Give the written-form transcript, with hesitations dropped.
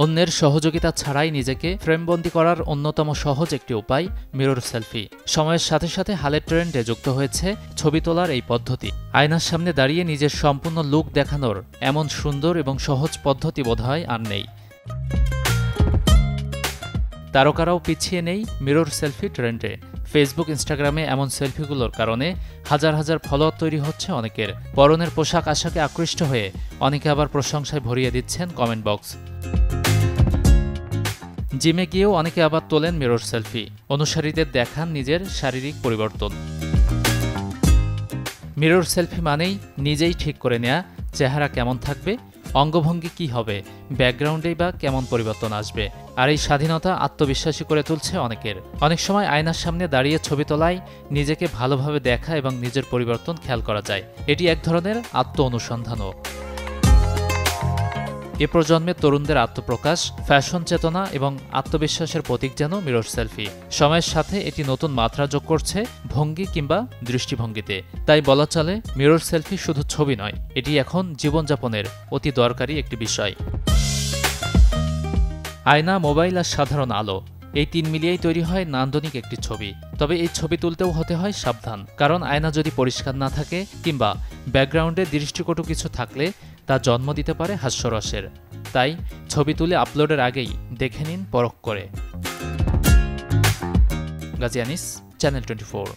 অন্যের সহযোগিতা ছাড়াই নিজেকে ফ্রেমবন্দি করার অন্যতম সহজ একটি উপায় মিরর সেলফি। সময়ের সাথে সাথে হালের ট্রেন্ডে যুক্ত হয়েছে ছবি তোলার এই পদ্ধতি। আয়নার সামনে দাঁড়িয়ে নিজের সম্পূর্ণ লুক দেখানোর এমন সুন্দর এবং সহজ পদ্ধতি বোধহয় আর নেই। তারকারাও পিছিয়ে নেই মিরর সেলফি ট্রেন্ডে। ফেসবুক, ইনস্টাগ্রামে এমন সেলফিগুলোর কারণে হাজার হাজার ফলোয়ার তৈরি হচ্ছে অনেকের। পরনের পোশাক আশাকে আকৃষ্ট হয়ে অনেকে আবার প্রশংসায় ভরিয়ে দিচ্ছেন কমেন্ট বক্স। জিমে গিয়েও অনেকে আবার তোলেন মিরর সেলফি, অনুসারীদের দেখান নিজের শারীরিক পরিবর্তন। মিরর সেলফি মানেই নিজেই ঠিক করে নেয়া চেহারা কেমন থাকবে, অঙ্গভঙ্গি কি হবে, ব্যাকগ্রাউন্ডেই বা কেমন পরিবর্তন আসবে। আর এই স্বাধীনতা আত্মবিশ্বাসী করে তুলছে অনেকের। অনেক সময় আয়নার সামনে দাঁড়িয়ে ছবি তোলায় নিজেকে ভালোভাবে দেখা এবং নিজের পরিবর্তন খেয়াল করা যায়। এটি এক ধরনের আত্ম অনুসন্ধানও। এ প্রজন্মের তরুণদের আত্মপ্রকাশ, ফ্যাশন চেতনা এবং আত্মবিশ্বাসের প্রতীক যেন মিরর সেলফি। সময়ের সাথে এটি নতুন মাত্রা যোগ করছে ভঙ্গি কিংবা দৃষ্টিভঙ্গিতে। তাই বলা চলে মিরর সেলফি শুধু ছবি নয়, এটি এখন জীবনযাপনের অতি দরকারি একটি বিষয়। আয়না, মোবাইল আর সাধারণ আলো, এই তিন মিলিয়েই তৈরি হয় নান্দনিক একটি ছবি। তবে এই ছবি তুলতেও হতে হয় সাবধান, কারণ আয়না যদি পরিষ্কার না থাকে কিংবা ব্যাকগ্রাউন্ডে দৃষ্টিকটু কিছু থাকলে তা জন্ম দিতে পারে হাস্যরসের। তাই ছবি তুলে আপলোডের আগেই দেখে নিন পরখ করে। গাজী আনিস, চ্যানেল 24।